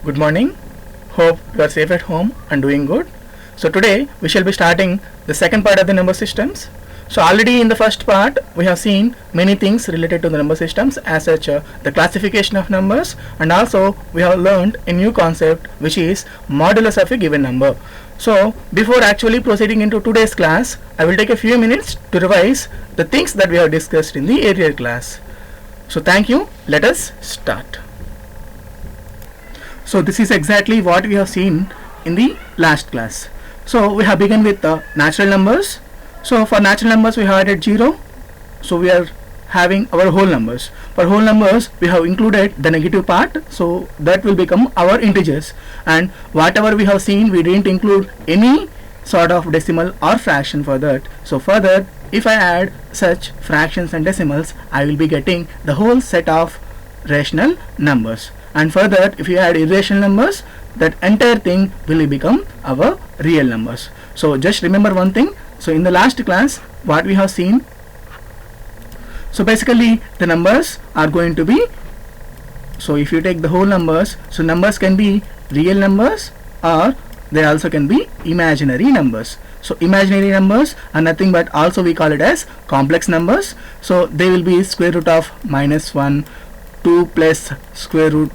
Good morning. Hope you are safe at home and doing good. So today we shall be starting the second part of the number systems. So already in the first part we have seen many things related to the number systems, as such the classification of numbers, and also we have learned a new concept which is modulus of a given number. So before actually proceeding into today's class, I will take a few minutes to revise the things that we have discussed in the earlier class. So thank you. Let us start. So this is exactly what we have seen in the last class. So we have begun with natural numbers. So for natural numbers we have added 0. So we are having our whole numbers. For whole numbers we have included the negative part, so that will become our integers, and whatever we have seen, we didn't include any sort of decimal or fraction for that. So further, if I add such fractions and decimals, I will be getting the whole set of rational numbers. And further, if you add irrational numbers, that entire thing will become our real numbers. So just remember one thing. So in the last class, what we have seen, so basically the numbers are going to be, so if you take the whole numbers, so numbers can be real numbers or they also can be imaginary numbers. So imaginary numbers are nothing but, also we call it as complex numbers. So they will be square root of -1, 2 plus square root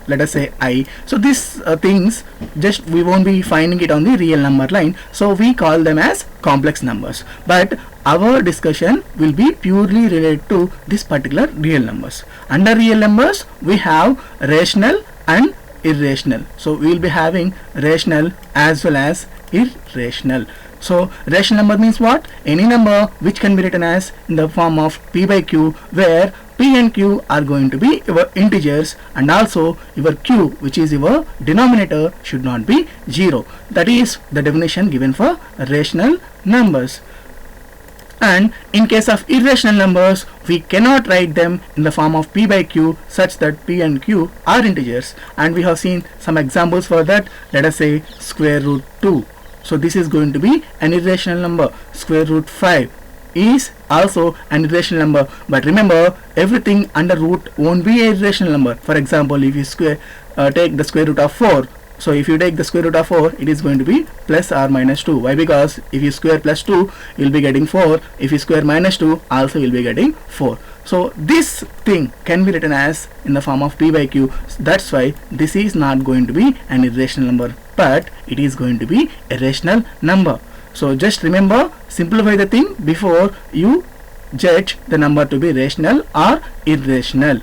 let us say I. So these things, just we won't be finding it on the real number line, so we call them as complex numbers. But our discussion will be purely related to this particular real numbers. Under real numbers we have rational and irrational. So we will be having rational as well as irrational. So rational number means what? Any number which can be written as in the form of p by q, where p and q are going to be your integers, and also your q, which is your denominator, should not be 0. That is the definition given for rational numbers. And in case of irrational numbers, we cannot write them in the form of p by q such that p and q are integers, and we have seen some examples for that. Let us say square root 2. So this is going to be an irrational number. Square root 5 is also an irrational number, but remember, everything under root won't be an irrational number. For example, if you take the square root of 4, so if you take the square root of 4, it is going to be plus or minus 2. Why? Because if you square plus 2, you will be getting 4. If you square minus 2, also you will be getting 4. So this thing can be written as in the form of p by q. That's why this is not going to be an irrational number, but it is going to be a rational number. So just remember, simplify the thing before you judge the number to be rational or irrational.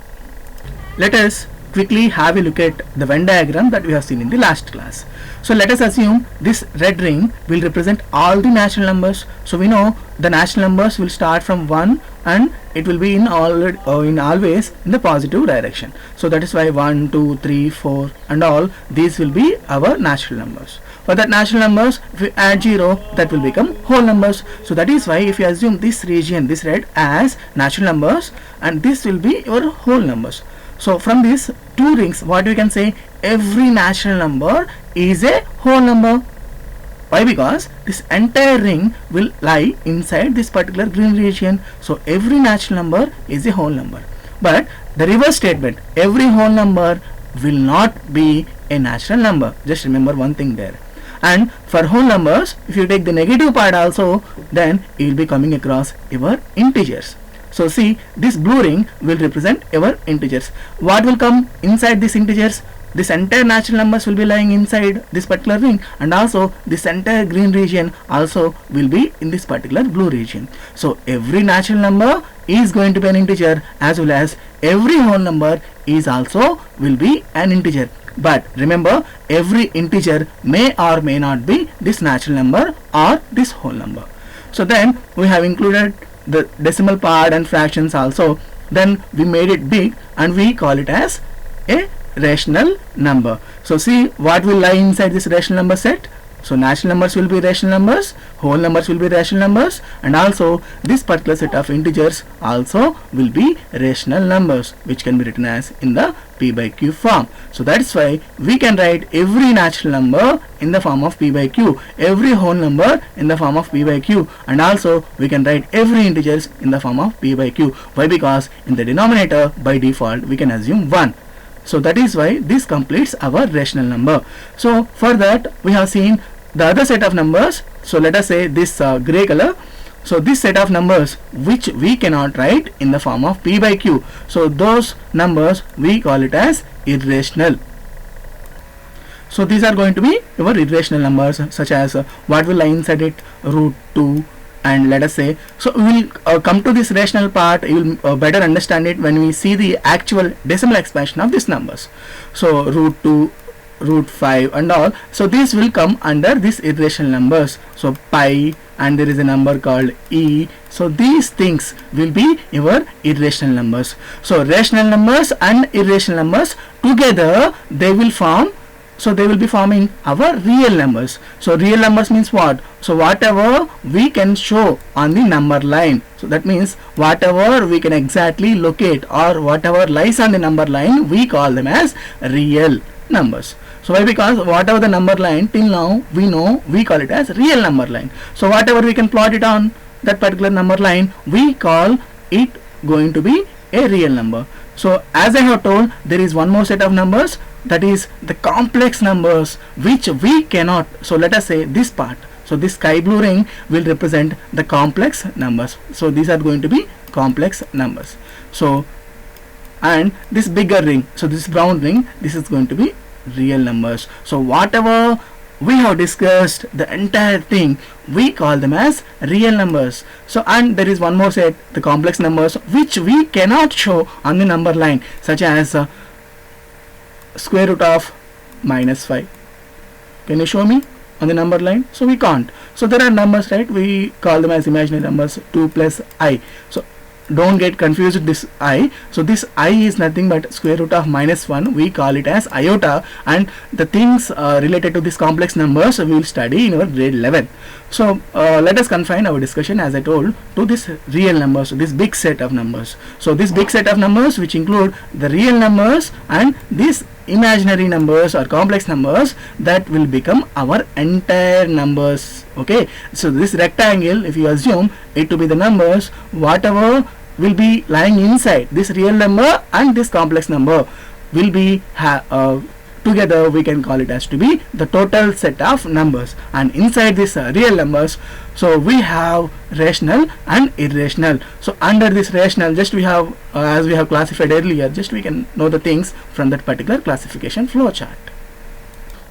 Let us quickly have a look at the Venn diagram that we have seen in the last class. So let us assume this red ring will represent all the natural numbers. So we know the natural numbers will start from 1 and it will be in always in the positive direction. So that is why 1, 2, 3, 4 and all these will be our natural numbers. For that natural numbers, if we add 0, that will become whole numbers. So that is why if you assume this region, this red, as natural numbers, and this will be your whole numbers. So from these two rings, what we can say, every natural number is a whole number. Why? Because this entire ring will lie inside this particular green region. So every natural number is a whole number. But the reverse statement, every whole number will not be a natural number. Just remember one thing there. And for whole numbers, if you take the negative part also, then you will be coming across your integers. So see, this blue ring will represent our integers. What will come inside these integers? This entire natural numbers will be lying inside this particular ring, and also this entire green region also will be in this particular blue region. So every natural number is going to be an integer, as well as every whole number is also will be an integer. But remember, every integer may or may not be this natural number or this whole number. So then we have included the decimal part and fractions also. Then we made it big and we call it as a rational number. So see what will lie inside this rational number set. So natural numbers will be rational numbers, whole numbers will be rational numbers, and also this particular set of integers also will be rational numbers, which can be written as in the p by q form. So that's why we can write every natural number in the form of p by q, every whole number in the form of p by q, and also we can write every integers in the form of p by q. Why? Because in the denominator by default we can assume 1. So that is why this completes our rational number. So for that we have seen the other set of numbers. So let us say this gray color. So this set of numbers which we cannot write in the form of p by q, so those numbers we call it as irrational. So these are going to be your irrational numbers, such as what will lie inside it, root 2, and let us say, so we will come to this rational part. You will better understand it when we see the actual decimal expansion of these numbers. So root 2, root 5 and all, so these will come under these irrational numbers. So pi, and there is a number called e, so these things will be your irrational numbers. So rational numbers and irrational numbers together they will form, so they will be forming our real numbers. So real numbers means what? So whatever we can show on the number line, so that means whatever we can exactly locate or whatever lies on the number line, we call them as real numbers. So why? Because whatever the number line till now we know, we call it as real number line. So whatever we can plot it on that particular number line, we call it going to be a real number. So as I have told, there is one more set of numbers, that is the complex numbers which we cannot. So let us say this part, so this sky blue ring will represent the complex numbers. So these are going to be complex numbers. So and this bigger ring, so this brown ring, this is going to be real numbers. So whatever we have discussed, the entire thing we call them as real numbers. So and there is one more set, the complex numbers which we cannot show on the number line, such as square root of -5. Can you show me on the number line? So we can't. So there are numbers, right? We call them as imaginary numbers, 2 plus I. So don't get confused with this I. So this I is nothing but square root of -1. We call it as iota, and the things related to these complex numbers we will study in our grade 11. So let us confine our discussion, as I told, to this real numbers, this big set of numbers. So this big set of numbers which include the real numbers and these imaginary numbers or complex numbers, that will become our entire numbers. Okay, so this rectangle, if you assume it to be the numbers, whatever will be lying inside this real number and this complex number will be together, we can call it as to be the total set of numbers. And inside this real numbers, so we have rational and irrational. So under this rational, just we have as we have classified earlier, just we can know the things from that particular classification flow chart.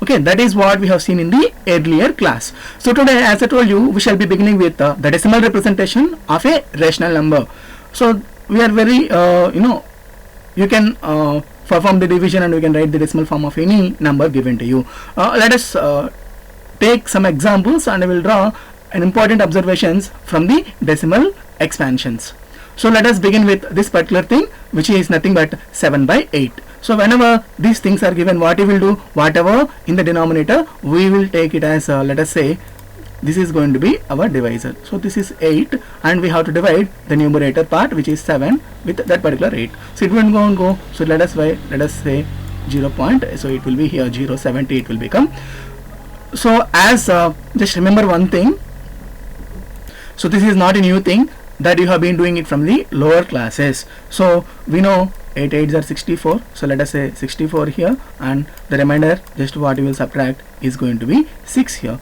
Okay, that is what we have seen in the earlier class. So today, as I told you, we shall be beginning with the decimal representation of a rational number. So we are very you can perform the division and we can write the decimal form of any number given to you. Let us take some examples, and I will draw an important observations from the decimal expansions. So let us begin with this particular thing, which is nothing but 7 by 8. So whenever these things are given, what we will do, whatever in the denominator, we will take it as let us say this is going to be our divisor. So this is 8, and we have to divide the numerator part, which is 7, with that particular 8. So it will go. So let us say 0 point. So it will be here 0.70 it will become. So as just remember one thing. So this is not a new thing, that you have been doing it from the lower classes. So we know 8 8s are 64. So let us say 64 here, and the remainder, just what you will subtract, is going to be 6 here.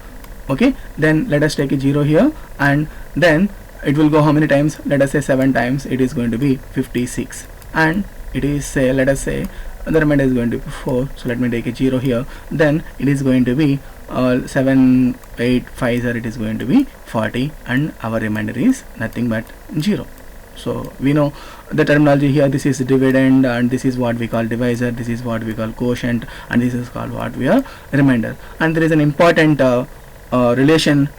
Okay, then let us take a 0 here, and then it will go how many times? Let us say 7 times. It is going to be 56, and it is say, let us say the remainder is going to be 4. So let me take a 0 here, then it is going to be 7 8 5s are, it is going to be 40, and our remainder is nothing but 0. So we know the terminology here. This is dividend, and this is what we call divisor, this is what we call quotient, and this is called what we are remainder. And there is an important relation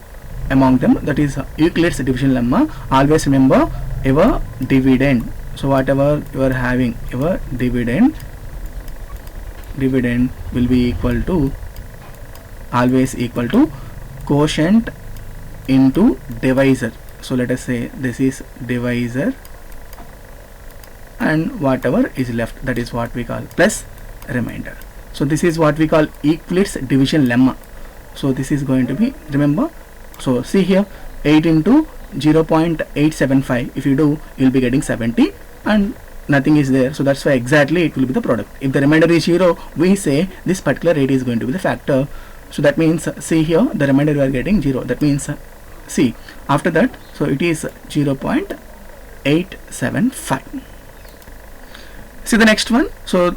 among them, that is Euclid's division lemma. Always remember your dividend. So whatever you are having, your dividend will be equal to, always equal to, quotient into divisor. So let us say this is divisor, and whatever is left, that is what we call plus remainder. So this is what we call Euclid's division lemma. So this is going to be, remember, so see here, 8 into 0.875, if you do, you will be getting 70, and nothing is there, so that's why exactly it will be the product. If the remainder is 0, we say this particular rate is going to be the factor. So that means see here the remainder we are getting 0, that means see after that, so it is 0.875. See the next one. So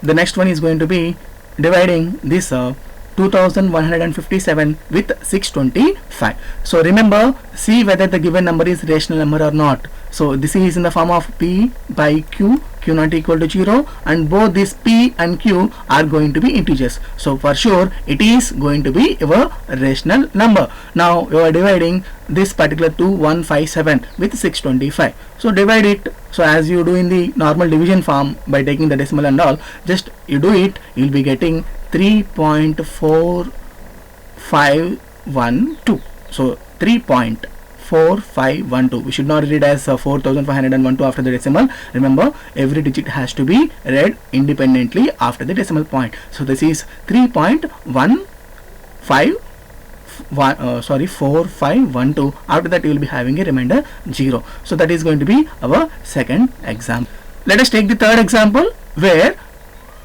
the next one is going to be dividing this 2157 with 625. So remember, see whether the given number is rational number or not. So this is in the form of P by Q, Q not equal to 0, and both this P and Q are going to be integers. So for sure it is going to be a rational number. Now you are dividing this particular 2157 with 625. So divide it. So as you do in the normal division form by taking the decimal and all, just you do it, you will be getting 3.4512. So 3.4512. We should not read it as 4512 after the decimal. Remember, every digit has to be read independently after the decimal point. So this is 4512. After that you will be having a remainder 0. So that is going to be our second example. Let us take the third example where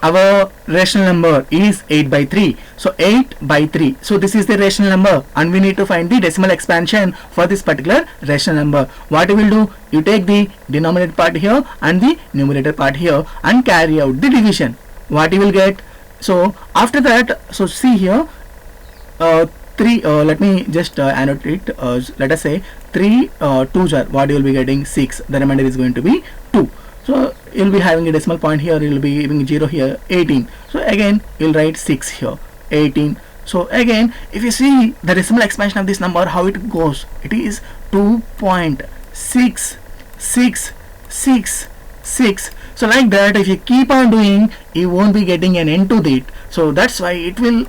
our rational number is 8 by 3. So 8 by 3. So this is the rational number and we need to find the decimal expansion for this particular rational number. What you will do? You take the denominator part here and the numerator part here and carry out the division. What you will get? So after that, so see here, 3, let me just annotate it. Let us say 3 2s are what you will be getting 6. The remainder is going to be 2. So you will be having a decimal point here, you will be giving 0 here, 18. So again you will write 6 here, 18. So again, if you see the decimal expansion of this number, how it goes, it is 2.6666. So like that, if you keep on doing, you won't be getting an end to it. So that's why it will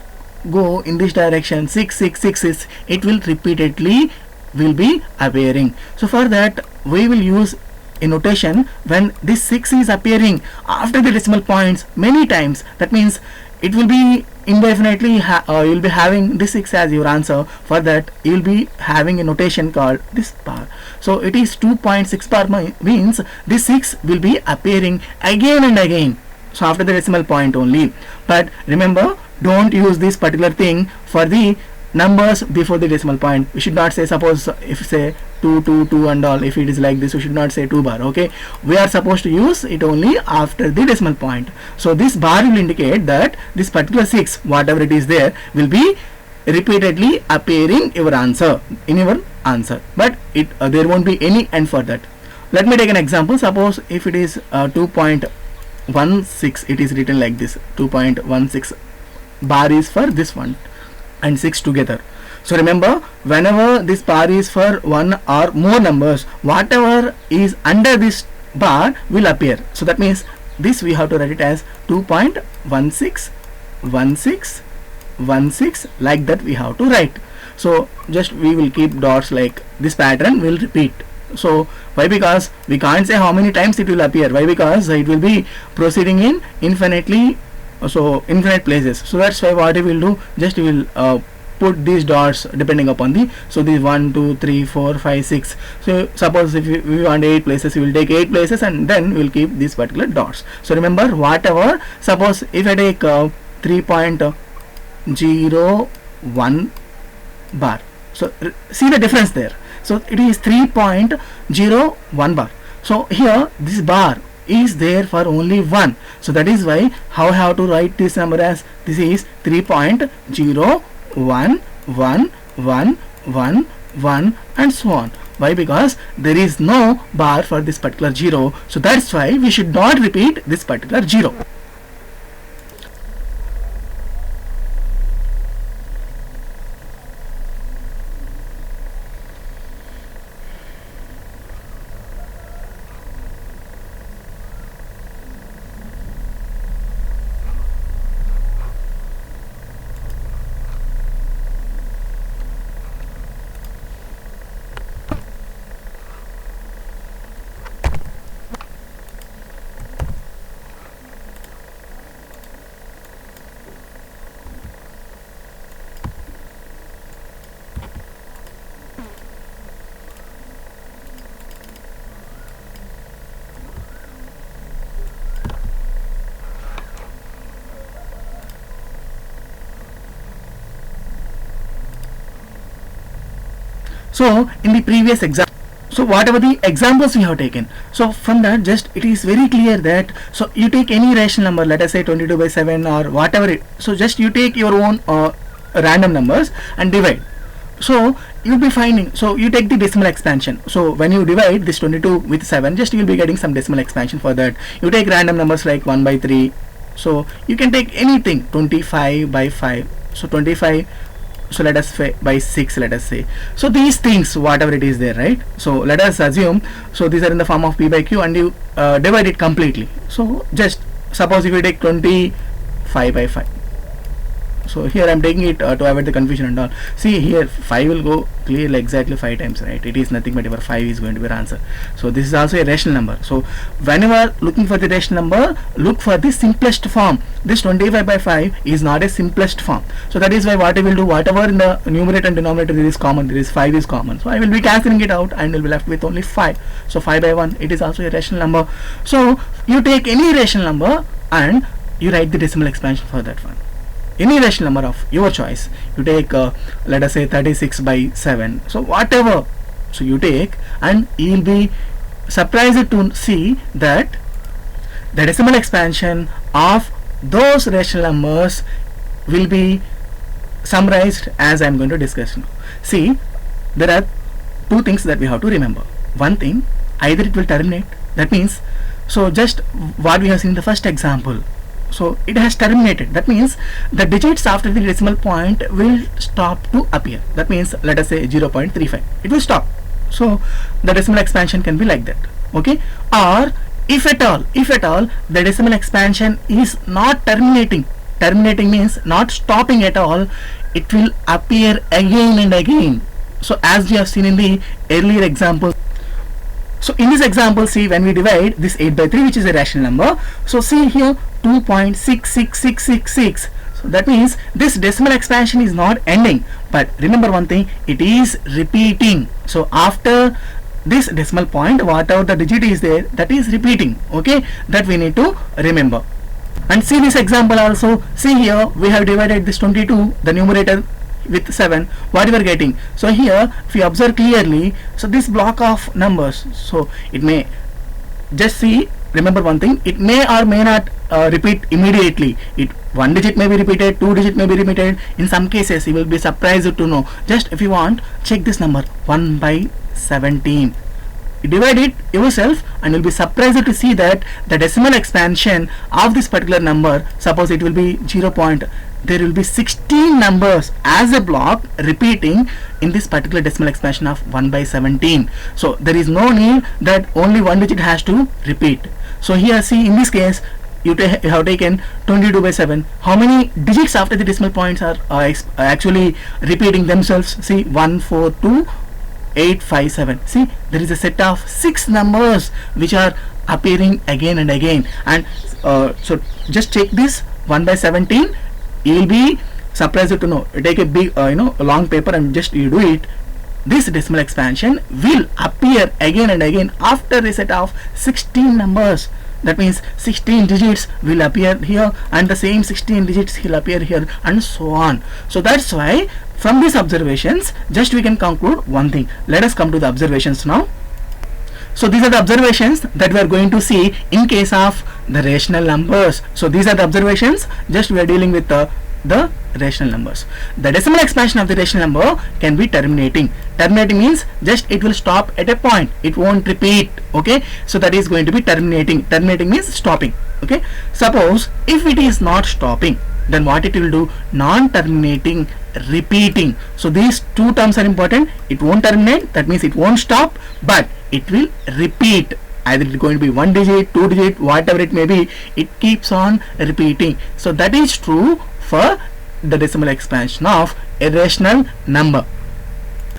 go in this direction, 6666. It will repeatedly will be appearing. So for that we will use a notation when this 6 is appearing after the decimal points many times. That means it will be indefinitely you will be having this 6 as your answer. For that you will be having a notation called this bar. So it is 2.6 bar means this 6 will be appearing again and again. So after the decimal point only. But remember, don't use this particular thing for the numbers before the decimal point. We should not say, suppose if say 2 2 2 and all, if it is like this, we should not say 2 bar. Okay, we are supposed to use it only after the decimal point. So this bar will indicate that this particular 6, whatever it is there, will be repeatedly appearing your answer in your answer, but it there won't be any end for that. Let me take an example. Suppose if it is 2.16, it is written like this. 2.16 bar is for this one and 6 together. So remember, whenever this bar is for one or more numbers, whatever is under this bar will appear. So that means this we have to write it as 2.161616, like that we have to write. So just we will keep dots like this, pattern will repeat. So why? Because we can't say how many times it will appear. Why? Because it will be proceeding in infinitely, so infinite places. So that's why what we will do, just we will put these dots depending upon the, so these 1 2 3 4 5 6. So suppose if we want 8 places, we will take 8 places and then we will keep these particular dots. So remember, whatever, suppose if I take 3.01 bar, so see the difference there. So it is 3.01 bar. So here this bar is there for only 1. So that is why how I have to write this number as, this is 3.011111 and so on. Why? Because there is no bar for this particular 0. So that's why we should not repeat this particular 0. So in the previous example, so whatever the examples we have taken, so from that just it is very clear that, so you take any rational number, let us say 22 by 7 or whatever it, so just you take your own random numbers and divide. So you'll be finding, so you take the decimal expansion. So when you divide this 22 with 7, just you will be getting some decimal expansion for that. You take random numbers like 1 by 3, so you can take anything, 25 by 5, so 25, so let us by 6, let us say. So these things, whatever it is there, right? So let us assume, so these are in the form of p by q, and you divide it completely. So just suppose if you take 25 by 5, so here I am taking it to avoid the confusion and all. See here 5 will go clearly exactly 5 times, right? It is nothing but your 5 is going to be your answer. So this is also a rational number. So whenever looking for the rational number, look for the simplest form. This 25 by 5 is not a simplest form. So that is why what I will do, whatever in the numerator and denominator there is common, there is 5 is common. So I will be cancelling it out and will be left with only 5. So 5 by 1, it is also a rational number. So you take any rational number and you write the decimal expansion for that one. Any rational number of your choice, you take let us say 36 by 7, so whatever, so you take, and you will be surprised to see that the decimal expansion of those rational numbers will be summarized as I am going to discuss now. See, there are two things that we have to remember. One thing, either it will terminate, that means, so just what we have seen in the first example, so it has terminated, that means the digits after the decimal point will stop to appear. That means let us say 0.35, it will stop. So the decimal expansion can be like that, okay? Or if at all the decimal expansion is not terminating means not stopping at all, it will appear again and again. So as we have seen in the earlier example, so in this example, see, when we divide this 8 by 3, which is a rational number, so see here 2.66666. So that means this decimal expansion is not ending, but remember one thing, it is repeating. So after this decimal point, whatever the digit is there, that is repeating, okay? That we need to remember. And see this example also, see here we have divided this 22, the numerator, with 7, what you are getting. So here if you observe clearly, so this block of numbers, so it may, just see, remember one thing, it may or may not repeat immediately. One digit may be repeated, two digit may be repeated. In some cases you will be surprised to know. Just if you want, check this number 1 by 17. You divide it yourself and you'll be surprised to see that the decimal expansion of this particular number, suppose it will be 0. There will be 16 numbers as a block repeating in this particular decimal expansion of 1 by 17. So there is no need that only one digit has to repeat. So here see, in this case you have taken 22 by 7. How many digits after the decimal points are actually repeating themselves? See, 1, 4, 2, 8, 5, 7. See, there is a set of 6 numbers which are appearing again and again. And so just check this 1 by 17. You will be surprised to know. You take a big a long paper and just you do it. This decimal expansion will appear again and again after a set of 16 numbers. That means 16 digits will appear here and the same 16 digits will appear here, and so on. So that's why from these observations just we can conclude one thing. Let us come to the observations now. So these are the observations that we are going to see in case of the rational numbers. So these are the observations, just we are dealing with the rational numbers. The decimal expansion of the rational number can be terminating. Terminating means just it will stop at a point, it won't repeat, okay? So that is going to be terminating. Terminating means stopping, okay? Suppose if it is not stopping, then what it will do? Non-terminating, repeating. So these two terms are important. It won't terminate, that means it won't stop, but it will repeat. Either it is going to be 1 digit, 2 digit, whatever it may be, it keeps on repeating. So that is true for the decimal expansion of a rational number.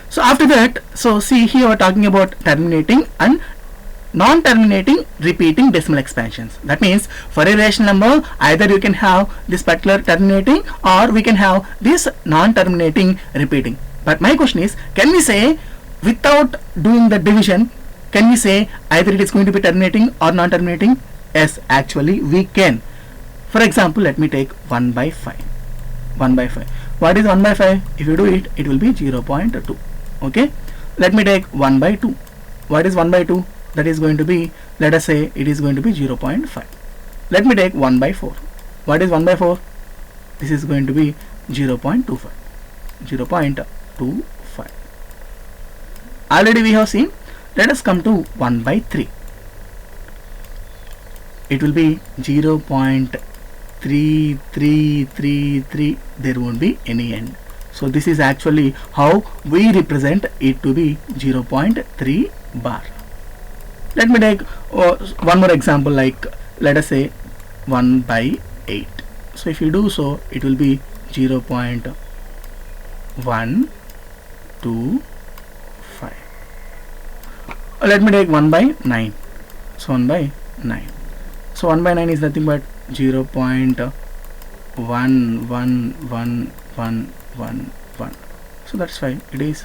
So after that, so see here we are talking about terminating and non-terminating repeating decimal expansions. That means for a rational number, either you can have this particular terminating or we can have this non-terminating repeating. But my question is, can we say without doing the division, can we say either it is going to be terminating or non-terminating? Yes, actually we can. For example, let me take 1 by 5. 1 by 5. What is 1 by 5? If you do it, it will be 0.2. Okay. let me take 1 by 2. What is 1 by 2? That is going to be, let us say it is going to be 0.5. Let me take 1 by 4. What is 1 by 4? This is going to be 0.25. 0.25. Already we have seen. Let us come to 1 by 3. It will be 0.3333. There won't be any end. So this is actually how we represent it to be 0.3 bar. Let me take one more example, like let us say 1 by 8. So if you do so, it will be 0.125. Let me take 1 by 9. So 1 by 9. So 1 by 9 is nothing but 0.11111. So that's why it is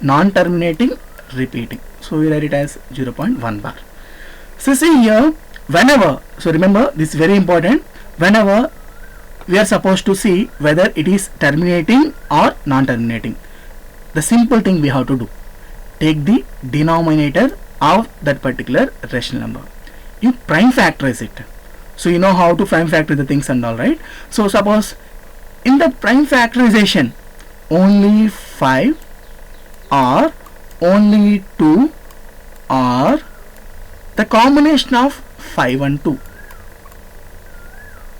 non-terminating repeating. So we write it as 0.1 bar. So see here, whenever, so remember this is very important, whenever we are supposed to see whether it is terminating or non-terminating, the simple thing we have to do, take the denominator of that particular rational number. You prime factorize it. So you know how to prime factor the things and all, right? So suppose in the prime factorization, only 5 or only 2 or the combination of 5 and 2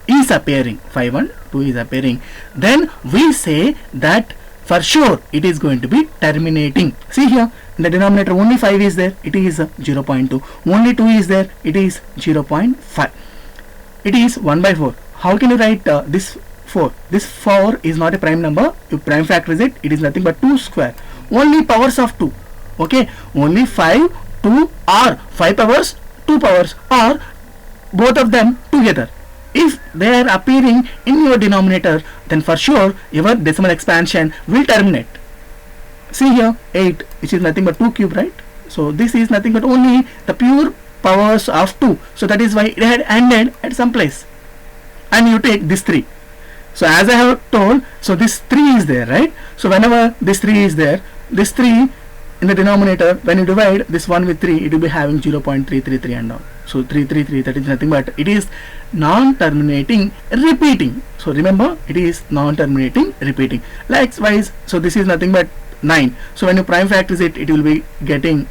is appearing, 5 and 2 is appearing, then we say that for sure it is going to be terminating. See here, in the denominator only 5 is there, it is 0.2. Only 2 is there, it is 0.5. It is 1 by 4. How can you write this 4? This 4 is not a prime number. You prime factorize it, it is nothing but 2 square. Only powers of 2. Okay, only 5, 2 or 5 powers, 2 powers, or both of them together. If they are appearing in your denominator, then for sure your decimal expansion will terminate. See here, 8, which is nothing but 2 cube, right? So this is nothing but only the pure powers of 2. So that is why it had ended at some place. And you take this 3. So as I have told, so this 3 is there, right? So whenever this 3 is there, this 3 in the denominator, when you divide this 1 with 3, it will be having 0.333 and all. So 333, that is nothing but it is non-terminating repeating. So remember, it is non-terminating repeating. Likewise, so this is nothing but 9. So when you prime factorize it, it will be getting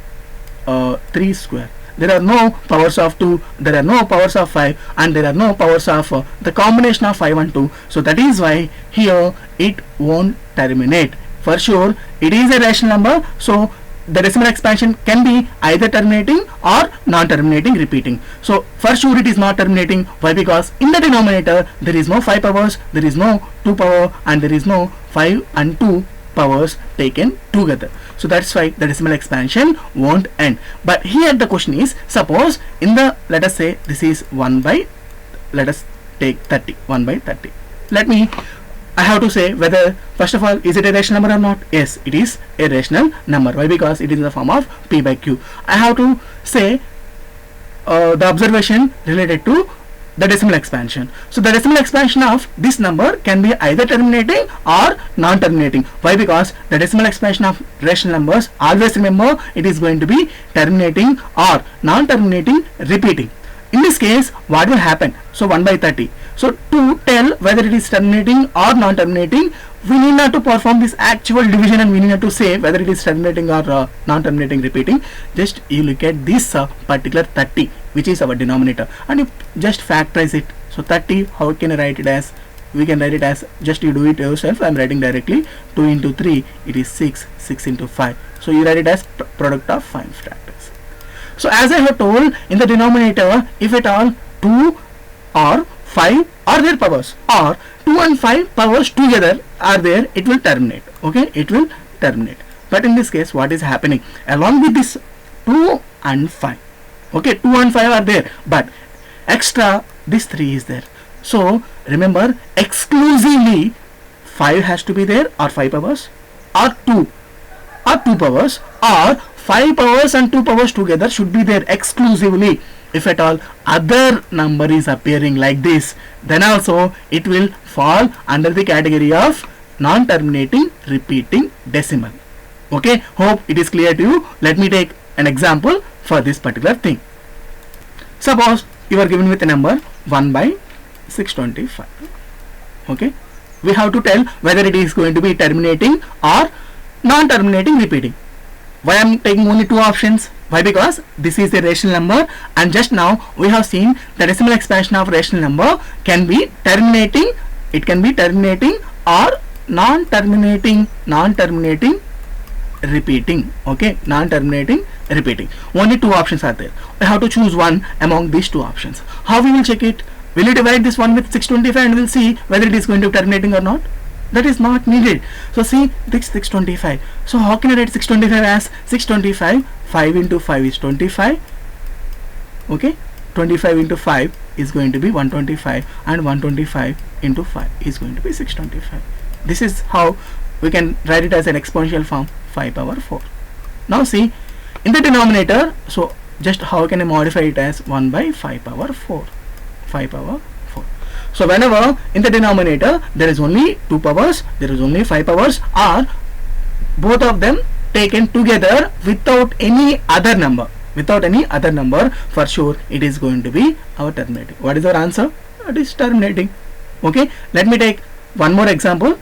3 square. There are no powers of 2, there are no powers of 5, and there are no powers of the combination of 5 and 2. So that is why here it won't terminate. For sure, it is a rational number. So the decimal expansion can be either terminating or non-terminating repeating. So for sure it is not terminating. Why? Because in the denominator there is no 5 powers, there is no 2 power, and there is no 5 and 2 powers taken together. So that's why the decimal expansion won't end. But here the question is, suppose in the, let us say this is 1 by, let us take 30, 1 by 30. I have to say whether, first of all, is it a rational number or not? Yes, it is a rational number. Why? Because it is in the form of P by Q. I have to say the observation related to the decimal expansion. So the decimal expansion of this number can be either terminating or non-terminating. Why? Because the decimal expansion of rational numbers, always remember, it is going to be terminating or non-terminating repeating. In this case, what will happen? So 1 by 30. So to tell whether it is terminating or non-terminating, we need not to perform this actual division, and we need not to say whether it is terminating or non-terminating repeating. Just you look at this particular 30, which is our denominator, and you just factorize it. So 30, how can I write it as? We can write it as, just you do it yourself. I am writing directly. 2 into 3, it is 6. 6 into 5. So you write it as product of 5 factors. So as I have told, in the denominator, if at all 2 or 5 are their powers, or 2 and 5 powers together are there, it will terminate. Okay, it will terminate. But in this case, what is happening? Along with this 2 and 5, okay, 2 and 5 are there, but extra this 3 is there. So remember, exclusively 5 has to be there, or 5 powers, or 2 powers, or 5 powers and 2 powers together should be there exclusively. If at all other number is appearing like this, then also it will fall under the category of non-terminating repeating decimal. Okay, hope it is clear to you. Let me take an example for this particular thing. Suppose you are given with a number 1 by 625. Okay, we have to tell whether it is going to be terminating or non-terminating repeating. Why I am taking only two options? Why? Because this is a rational number, and just now we have seen the decimal expansion of rational number can be terminating, it can be terminating or non-terminating repeating. Okay, non-terminating repeating. Only two options are there. I have to choose one among these two options. How we will check it? Will you divide this one with 625 and we'll see whether it is going to be terminating or not? That is not needed. So see, this 625. So how can I write 625 as 625? 5 into 5 is 25. Okay, 25 into 5 is going to be 125, and 125 into 5 is going to be 625. This is how we can write it as an exponential form, 5 power 4. Now see, in the denominator, so just how can I modify it as 1 by 5 power 4, 5 power 4. So whenever in the denominator there is only 2 powers, there is only 5 powers, or both of them taken together without any other number, for sure it is going to be our terminating. What is our answer? It is terminating. Okay, let me take one more example.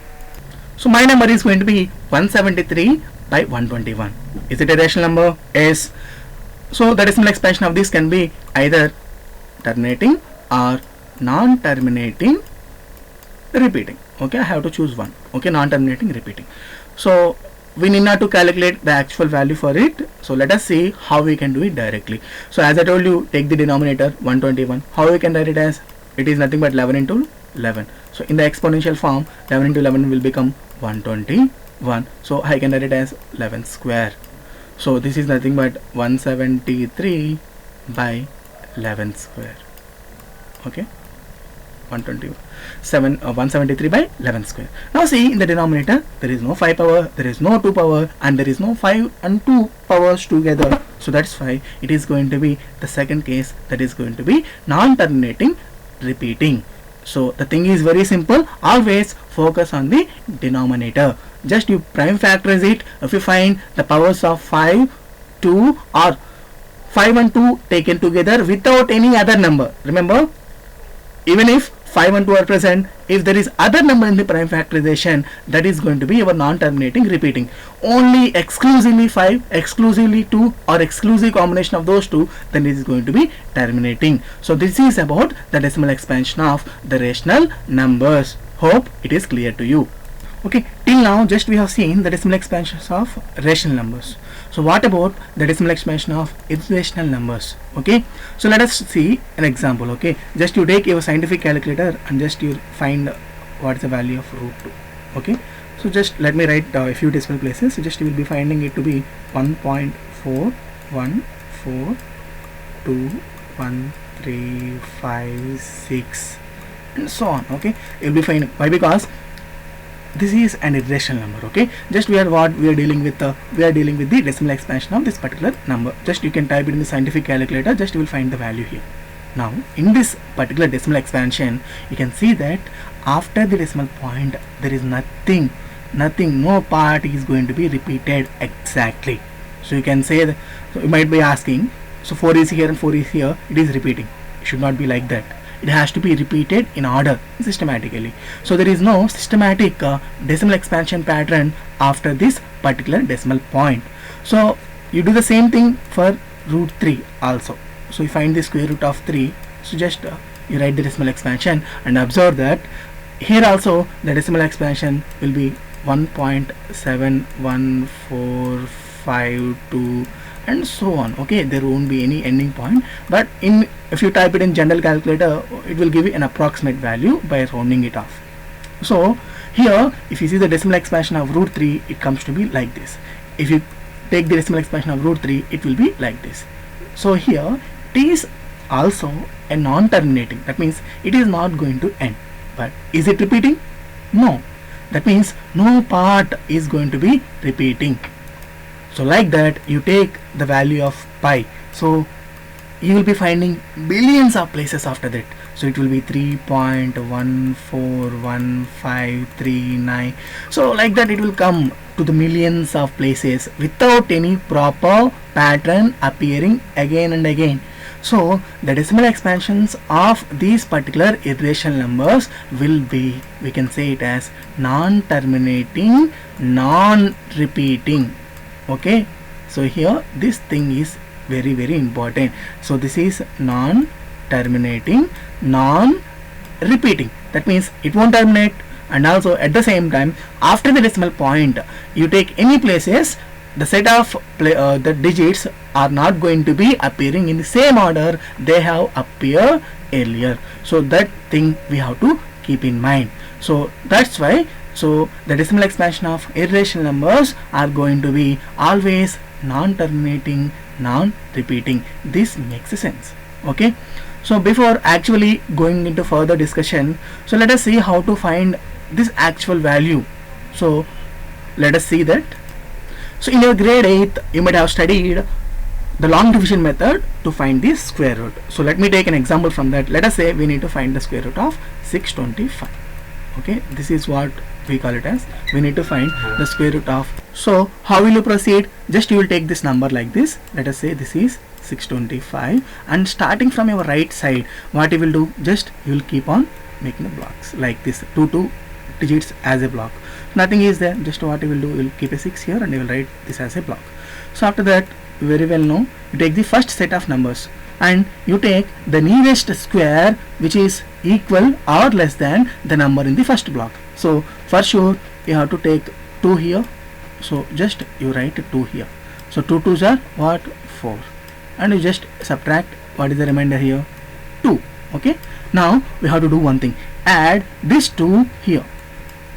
So my number is going to be 173 by 121. Is it a rational number? Yes. So the decimal expansion of this can be either terminating or non-terminating repeating. Okay, I have to choose one. Okay, non-terminating repeating. So we need not to calculate the actual value for it. So let us see how we can do it directly. So as I told you, take the denominator 121. How we can write it as? It is nothing but 11 into 11. So in the exponential form, 11 into 11 will become 121. So I can write it as 11 square. So this is nothing but 173 by 11 square. Okay, 173 by 11 square. Now see, in the denominator there is no 5 power, there is no 2 power, and there is no 5 and 2 powers together. So that's why it is going to be the second case, that is going to be non-terminating repeating. So the thing is very simple. Always focus on the denominator. Just you prime factorize it. If you find the powers of 5, 2, or 5 and 2 taken together without any other number. Remember, even if 5 and 2 are present, if there is other number in the prime factorization, that is going to be our non-terminating repeating. Only exclusively 5, exclusively 2, or exclusive combination of those two, then it is going to be terminating. So this is about the decimal expansion of the rational numbers. Hope it is clear to you. Okay, till now just we have seen the decimal expansions of rational numbers. So what about the decimal expansion of irrational numbers? Okay, so let us see an example. Okay, just you take your scientific calculator and just you find what is the value of root 2. Okay, so just let me write a few decimal places. So just you will be finding it to be 1.41421356 and so on. Okay, you will be finding. Why? Because this is an irrational number. Okay, just we are dealing with the decimal expansion of this particular number. Just you can type it in the scientific calculator, just you will find the value here. Now in this particular decimal expansion, you can see that after the decimal point there is nothing, no part is going to be repeated exactly. So you can say that, so you might be asking, so 4 is here and 4 is here, it is repeating. It should not be like that. It has to be repeated in order, systematically. So there is no systematic decimal expansion pattern after this particular decimal point. So you do the same thing for root 3 also. So you find the square root of 3. So just you write the decimal expansion and observe that here also the decimal expansion will be 1.71452 and so on. Okay, there won't be any ending point, but if you type it in general calculator, it will give you an approximate value by rounding it off. So here if you see the decimal expansion of root 3, it comes to be like this. If you take the decimal expansion of root 3, it will be like this. So here it is also a non-terminating, that means it is not going to end. But is it repeating? No. That means no part is going to be repeating. So like that you take the value of pi. So you will be finding billions of places after that. so it will be 3.141539. so like that it will come to the millions of places without any proper pattern appearing again and again. So the decimal expansions of these particular irrational numbers will be, we can say it as non-terminating, non-repeating. Okay, so here this thing is very important. So this is non-terminating, non-repeating. That means it won't terminate, and also at the same time after the decimal point you take any places, the set of the digits are not going to be appearing in the same order they have appeared earlier. So that thing we have to keep in mind. So that's why, so the decimal expansion of irrational numbers are going to be always non-terminating, non-repeating. This makes sense. Okay, so before actually going into further discussion, so let us see how to find this actual value. So let us see that. So in your grade 8 you might have studied the long division method to find the square root. So let me take an example from that. Let us say we need to find the square root of 625. Okay, this is what we call it as, we need to find the square root of. So how will you proceed? Just you will take this number like this. Let us say this is 625, and starting from your right side, what you will do, just you will keep on making the blocks like this, two digits as a block. Nothing is there, just what you will do, you will keep a 6 here and you will write this as a block. So after that, you very well know, you take the first set of numbers and you take the nearest square which is equal or less than the number in the first block. So for sure you have to take 2 here, so just you write 2 here. So 2 2s are what, 4, and you just subtract what is the remainder here, 2. Okay, now we have to do one thing, add this 2 here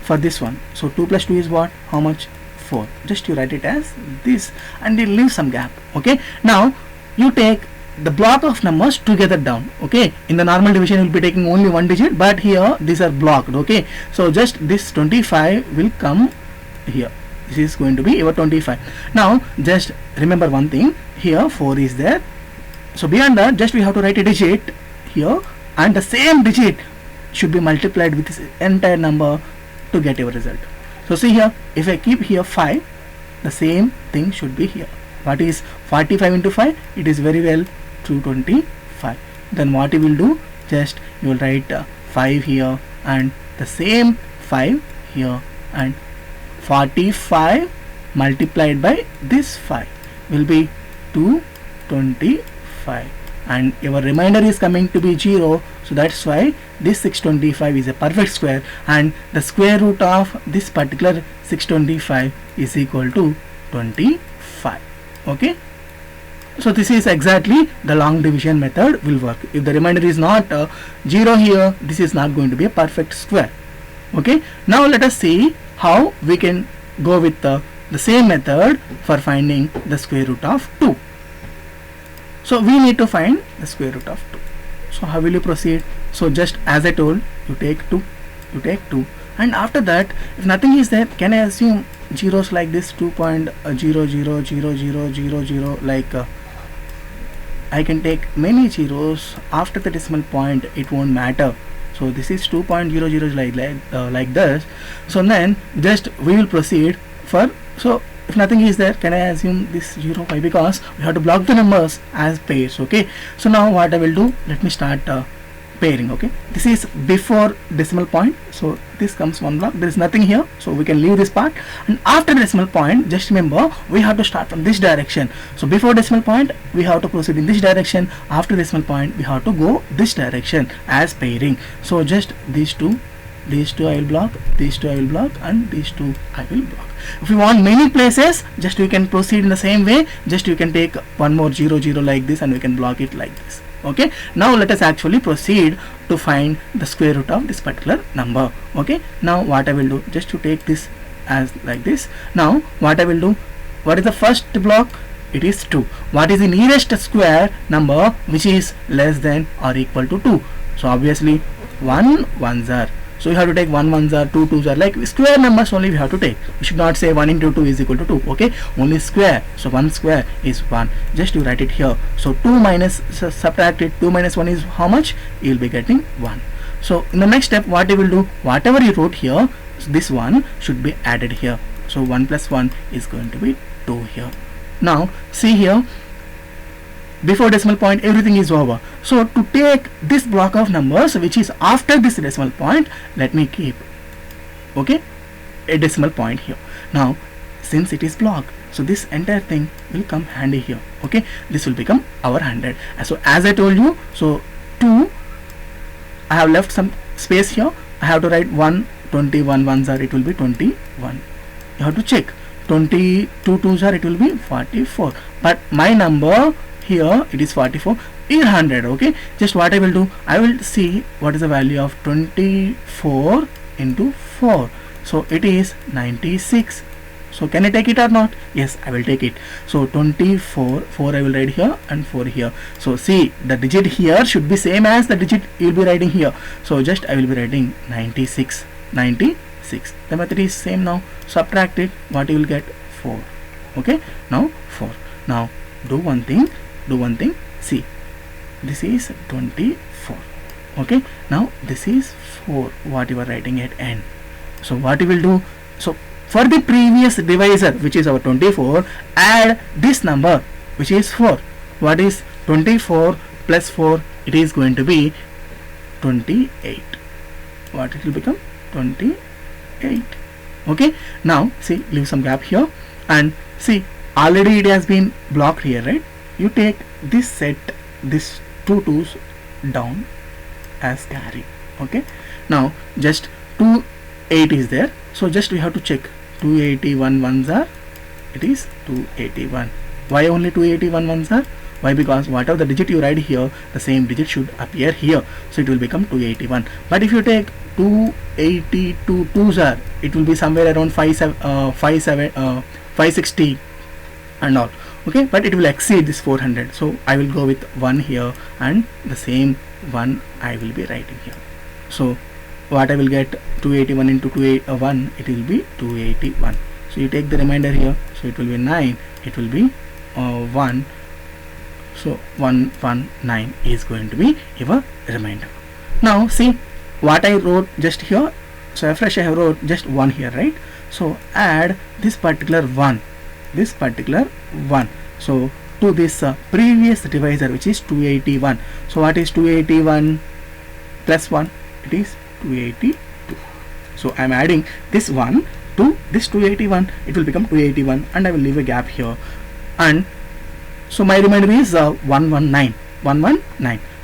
for this one. So 2 plus 2 is what, how much, 4. Just you write it as this and you leave some gap. Okay, now you take the block of numbers together down. Okay, in the normal division you will be taking only one digit, but here these are blocked. Okay, so just this 25 will come here. This is going to be your 25. Now just remember one thing, here 4 is there, so beyond that just we have to write a digit here, and the same digit should be multiplied with this entire number to get your result. So see here, if I keep here 5, the same thing should be here. What is 45 into 5? It is very well 225. Then what you will do, just you will write 5 here and the same 5 here, and 45 multiplied by this 5 will be 225, and your remainder is coming to be 0. So that's why this 625 is a perfect square, and the square root of this particular 625 is equal to 25. Okay, so this is exactly the long division method will work. If the remainder is not 0 here, this is not going to be a perfect square. Okay, now let us see how we can go with the same method for finding the square root of 2. So we need to find the square root of 2. So how will you proceed? So just as I told, you take 2, and after that if nothing is there, can I assume zeros like this, 2.000000, like I can take many zeros after the decimal point, it won't matter. So this is 2.00 like this. So then just we will proceed for, so if nothing is there, can I assume this 0? Why? Because we have to block the numbers as pairs. Okay, so now what I will do, let me start pairing. Okay, this is before decimal point, so this comes one block, there is nothing here, so we can leave this part. And after decimal point, just remember we have to start from this direction. So before decimal point we have to proceed in this direction, after decimal point we have to go this direction as pairing. So just these two I will block, these two I will block, and these two I will block. If you want many places, just you can proceed in the same way, just you can take one more 0 0 like this and we can block it like this. Okay, now let us actually proceed to find the square root of this particular number. Okay, now what I will do, just to take this as like this. Now what I will do, what is the first block? It is 2. What is the nearest square number which is less than or equal to 2? So obviously 1 ones are. So you have to take 1 ones are 2 twos are, like square numbers only we have to take. We should not say 1 into 2 is equal to 2. Okay, only square. So 1 square is 1. Just you write it here. So 2 minus, subtract it, 2 minus 1 is how much? You will be getting 1. So in the next step, what you will do, whatever you wrote here, this one should be added here. So 1 plus 1 is going to be 2 here. Now see here, before decimal point everything is over. So to take this block of numbers which is after this decimal point, let me keep, okay, a decimal point here. Now since it is blocked, so this entire thing will come handy here. Okay, this will become our 100. So as I told you, so 2, I have left some space here. I have to write 1, 21 ones are, it will be 21. You have to check, 22 twos are, it will be 44. But my number here, it is 44 in 100. Okay, just what I will do, I will see what is the value of 24 into 4. So it is 96. So can I take it or not? Yes, I will take it. So 24, 4 I will write here and 4 here. So see, the digit here should be same as the digit you will be writing here. So just I will be writing 96. 96. The method is same now. Subtract it. What you will get? 4. Okay. Now 4. Now do one thing. See, this is 24. Okay. Now this is 4. What you are writing at end. So what you will do? So for the previous divisor, which is our 24, add this number which is 4. What is 24 plus 4? It is going to be 28. What it will become? 28. Okay. Now see, leave some gap here and see, already it has been blocked here, right? You take this set, this 2 twos down as carry. Okay. Now just 2 8 is there, so just we have to check 281 ones are, it is 281. Why only 281 ones are? Why? Because whatever the digit you write here, the same digit should appear here, so it will become 281. But if you take 282 twos are, it will be somewhere around 560 and all. Okay, but it will exceed this 400, so I will go with 1 here and the same 1 I will be writing here. So what I will get, 281 into 281, it will be 281. So you take the remainder here, so it will be 9, it will be 1. So 119 is going to be your remainder. Now see what I wrote just here. So afresh I have wrote just 1 here, right? So add this particular 1, so to this previous divisor, which is 281. So what is 281 plus 1? It is 282. So I am adding this 1 to this 281, it will become 281, and I will leave a gap here, and so my remainder is 119.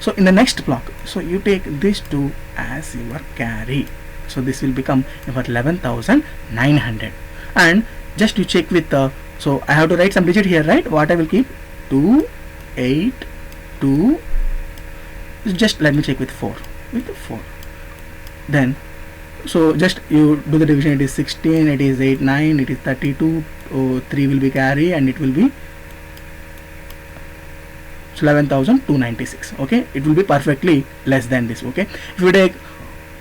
So in the next block, so you take this 2 as your carry, so this will become your 11,900. And just you check with so I have to write some digit here, right? What I will keep, 282. Just let me check with 4. Then so just you do the division. It is 16, it is 8, 9, it is 32. 3 will be carry, and it will be 11,296. Okay, it will be perfectly less than this. Okay, if you take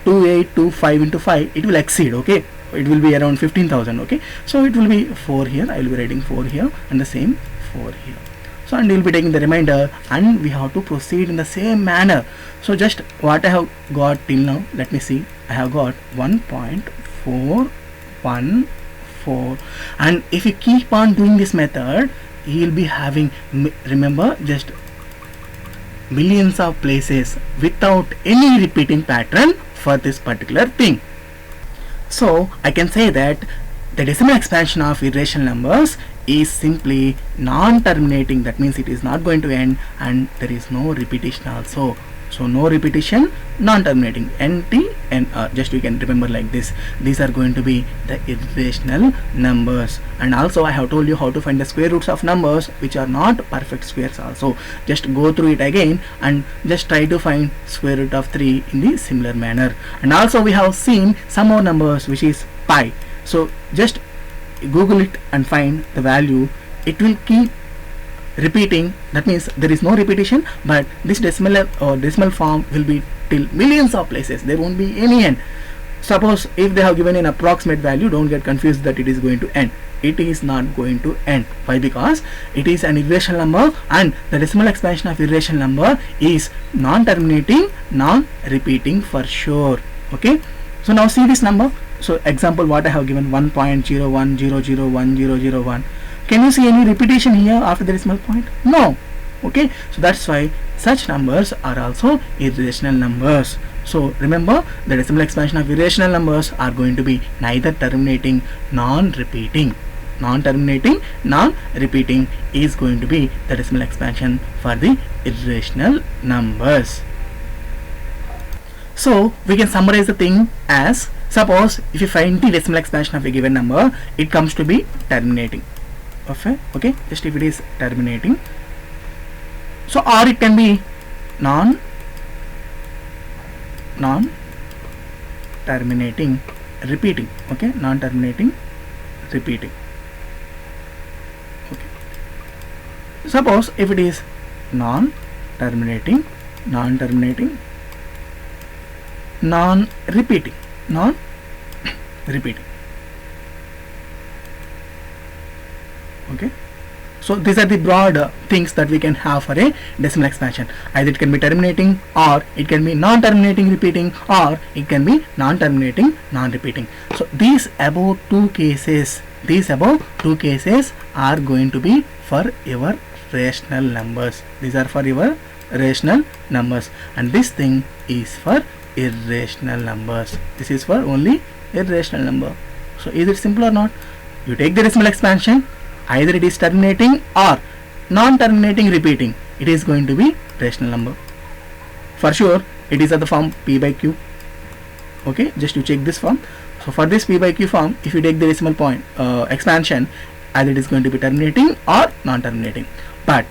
2825 into 5, it will exceed. Okay, it will be around 15,000. Okay, so it will be 4 here. I will be writing 4 here and the same 4 here. So and you will be taking the remainder, and we have to proceed in the same manner. So just what I have got till now, let me see. I have got 1.414, and if you keep on doing this method, you will be having, remember, just millions of places without any repeating pattern for this particular thing. So I can say that the decimal expansion of irrational numbers is simply non-terminating. That means it is not going to end, and there is no repetition also. So no repetition, non-terminating, NT and just you can remember like this. These are going to be the irrational numbers. And also I have told you how to find the square roots of numbers which are not perfect squares also. Just go through it again and just try to find square root of 3 in the similar manner. And also we have seen some more numbers, which is pi. So just Google it and find the value. It will keep repeating. That means there is no repetition, but this decimal or decimal form will be till millions of places. There won't be any end. suppose if they have given an approximate value, don't get confused that it is going to end. It is not going to end. Why? Because it is an irrational number, and the decimal expansion of irrational number is non-terminating, non-repeating for sure. Okay, so now see this number. So example what I have given, 1.010010001. Can you see any repetition here after the decimal point? No. Okay, so that's why such numbers are also irrational numbers. So remember, the decimal expansion of irrational numbers are going to be neither terminating, non-repeating. Non-terminating, non-repeating is going to be the decimal expansion for the irrational numbers. So we can summarize the thing as, suppose if you find the decimal expansion of a given number, it comes to be terminating. Okay, just if it is terminating. So or it can be non-terminating, repeating. Okay, non-terminating, repeating. Okay. Suppose if it is non-terminating, non-repeating. Okay, so these are the broad things that we can have for a decimal expansion. Either it can be terminating, or it can be non-terminating repeating, or it can be non-terminating non-repeating. So these above two cases are going to be for your rational numbers. These are for your rational numbers, and this thing is for irrational numbers. This is for only irrational number. So is it simple or not? You take the decimal expansion, either it is terminating or non-terminating repeating, it is going to be rational number. For sure it is at the form P by Q. Okay, just to check this form. So for this P by Q form, if you take the decimal point expansion, either it is going to be terminating or non-terminating. But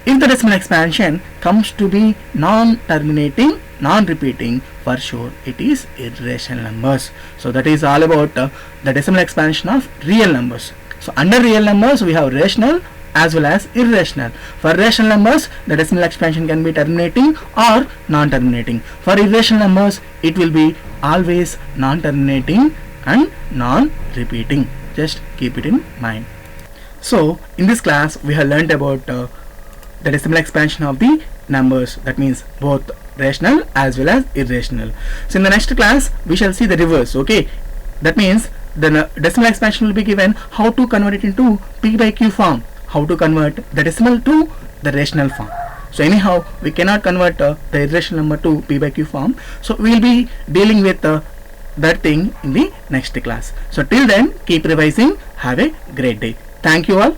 if the decimal expansion comes to be non-terminating, non-repeating, for sure it is irrational numbers. So that is all about the decimal expansion of real numbers. So under real numbers we have rational as well as irrational. For rational numbers, the decimal expansion can be terminating or non-terminating. For irrational numbers, it will be always non-terminating and non-repeating. Just keep it in mind. So in this class we have learnt about the decimal expansion of the numbers, that means both rational as well as irrational. So in the next class we shall see the reverse. Okay, that means the decimal expansion will be given, how to convert it into P by Q form, how to convert the decimal to the rational form. So anyhow we cannot convert the irrational number to P by Q form, so we will be dealing with that thing in the next class. So till then, keep revising. Have a great day. Thank you all.